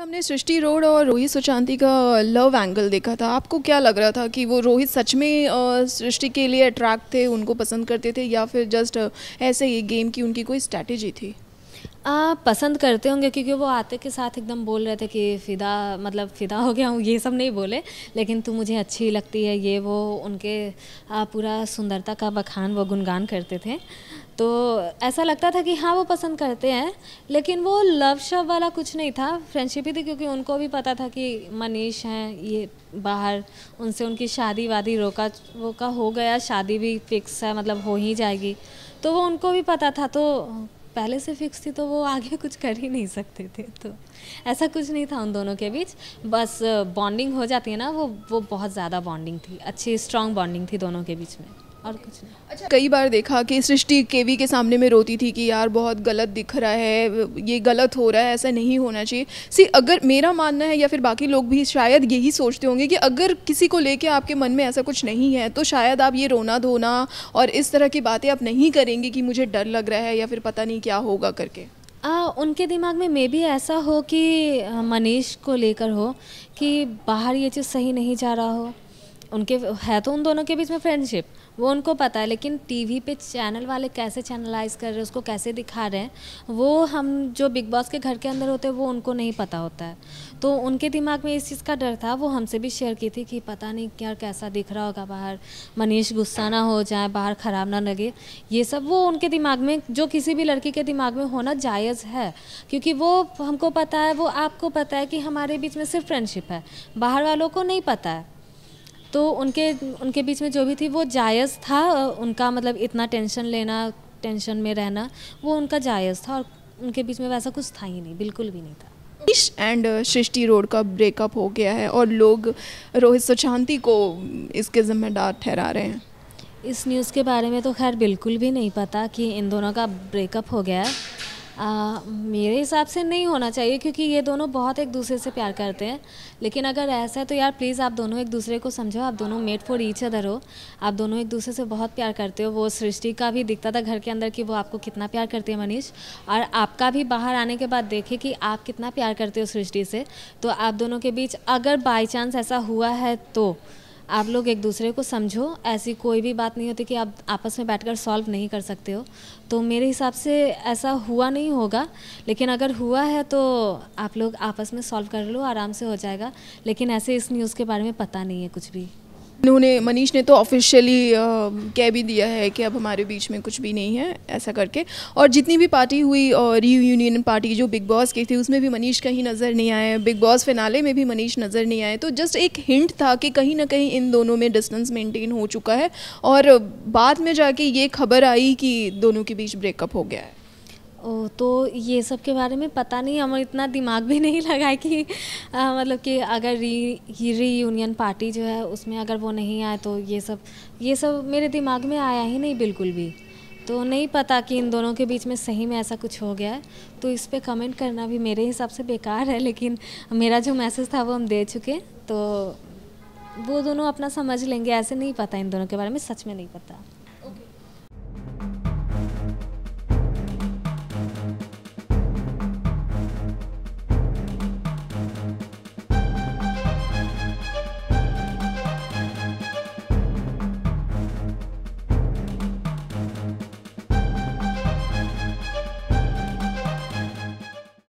हमने सृष्टि रोड और रोहित सुशांति का लव एंगल देखा था। आपको क्या लग रहा था कि वो रोहित सच में सृष्टि के लिए अट्रैक्ट थे, उनको पसंद करते थे, या फिर जस्ट ऐसे ही गेम की उनकी कोई स्ट्रैटेजी थी? पसंद करते होंगे क्योंकि वो आते के साथ एकदम बोल रहे थे कि फ़िदा हो गया हूँ, ये सब नहीं बोले, लेकिन तू मुझे अच्छी लगती है, ये वो उनके पूरा सुंदरता का बखान वो गुणगान करते थे। तो ऐसा लगता था कि हाँ वो पसंद करते हैं, लेकिन वो लव शव वाला कुछ नहीं था, फ्रेंडशिप ही थी, क्योंकि उनको भी पता था कि मनीष हैं ये बाहर, उनसे उनकी शादी वादी रोका वो का हो गया, शादी भी फिक्स है, मतलब हो ही जाएगी, तो वो उनको भी पता था, तो पहले से फिक्स थी, तो वो आगे कुछ कर ही नहीं सकते थे। तो ऐसा कुछ नहीं था उन दोनों के बीच, बस बॉन्डिंग हो जाती है ना, वो बहुत ज़्यादा बॉन्डिंग थी, अच्छी स्ट्रॉन्ग बॉन्डिंग थी दोनों के बीच में, और कुछ नहीं। अच्छा, कई बार देखा कि सृष्टि केवी के सामने में रोती थी कि यार बहुत गलत दिख रहा है, ये गलत हो रहा है, ऐसा नहीं होना चाहिए। अगर मेरा मानना है, या फिर बाकी लोग भी शायद यही सोचते होंगे कि अगर किसी को लेके आपके मन में ऐसा कुछ नहीं है तो शायद आप ये रोना धोना और इस तरह की बातें आप नहीं करेंगे कि मुझे डर लग रहा है या फिर पता नहीं क्या होगा करके। उनके दिमाग में मे भी ऐसा हो कि मनीष को लेकर हो कि बाहर ये चीज़ सही नहीं जा रहा हो, उनके है तो उन दोनों के बीच में फ्रेंडशिप, वो उनको पता है, लेकिन टीवी पे चैनल वाले कैसे चैनलाइज कर रहे हैं, उसको कैसे दिखा रहे हैं, वो हम जो बिग बॉस के घर के अंदर होते हैं वो उनको नहीं पता होता है। तो उनके दिमाग में इस चीज़ का डर था, वो हमसे भी शेयर की थी कि पता नहीं क्या कैसा दिख रहा होगा बाहर, मनीष गुस्सा ना हो जाए, बाहर ख़राब ना लगे, ये सब वो उनके दिमाग में, जो किसी भी लड़की के दिमाग में होना जायज़ है, क्योंकि वो हमको पता है, वो आपको पता है कि हमारे बीच में सिर्फ फ्रेंडशिप है, बाहर वालों को नहीं पता है। तो उनके बीच में जो भी थी वो जायज़ था, उनका मतलब इतना टेंशन लेना, टेंशन में रहना, वो उनका जायज़ था, और उनके बीच में वैसा कुछ था ही नहीं, बिल्कुल भी नहीं था। मनीष एंड सृष्टि रोड का ब्रेकअप हो गया है और लोग रोहित सुशांति को इसके जिम्मेदार ठहरा रहे हैं। इस न्यूज़ के बारे में तो खैर बिल्कुल भी नहीं पता कि इन दोनों का ब्रेकअप हो गया है। मेरे हिसाब से नहीं होना चाहिए, क्योंकि ये दोनों बहुत एक दूसरे से प्यार करते हैं, लेकिन अगर ऐसा है तो यार प्लीज़ आप दोनों एक दूसरे को समझो, आप दोनों मेड फॉर ईच अदर हो, आप दोनों एक दूसरे से बहुत प्यार करते हो। वो सृष्टि का भी दिखता था घर के अंदर कि वो आपको कितना प्यार करती है मनीष, और आपका भी बाहर आने के बाद देखे कि आप कितना प्यार करते हो सृष्टि से। तो आप दोनों के बीच अगर बाई चांस ऐसा हुआ है तो आप लोग एक दूसरे को समझो, ऐसी कोई भी बात नहीं होती कि आप आपस में बैठकर सॉल्व नहीं कर सकते हो। तो मेरे हिसाब से ऐसा हुआ नहीं होगा, लेकिन अगर हुआ है तो आप लोग आपस में सॉल्व कर लो, आराम से हो जाएगा, लेकिन ऐसे इस न्यूज़ के बारे में पता नहीं है कुछ भी। मनीष ने तो ऑफिशियली कह भी दिया है कि अब हमारे बीच में कुछ भी नहीं है ऐसा करके। और जितनी भी पार्टी हुई और रीयूनियन पार्टी जो बिग बॉस की थी, उसमें भी मनीष कहीं नज़र नहीं आए, बिग बॉस फिनाले में भी मनीष नज़र नहीं आए। तो जस्ट एक हिंट था कि कहीं ना कहीं इन दोनों में डिस्टेंस मेंटेन हो चुका है, और बाद में जाके ये खबर आई कि दोनों के बीच ब्रेकअप हो गया है। तो ये सब के बारे में पता नहीं, हम इतना दिमाग भी नहीं लगाए कि मतलब कि अगर रीयूनियन पार्टी जो है उसमें अगर वो नहीं आए तो ये सब मेरे दिमाग में आया ही नहीं बिल्कुल भी। तो नहीं पता कि इन दोनों के बीच में सही में ऐसा कुछ हो गया है, तो इस पे कमेंट करना भी मेरे हिसाब से बेकार है, लेकिन मेरा जो मैसेज था वो हम दे चुके, तो वो दोनों अपना समझ लेंगे। ऐसे नहीं पता इन दोनों के बारे में, सच में नहीं पता।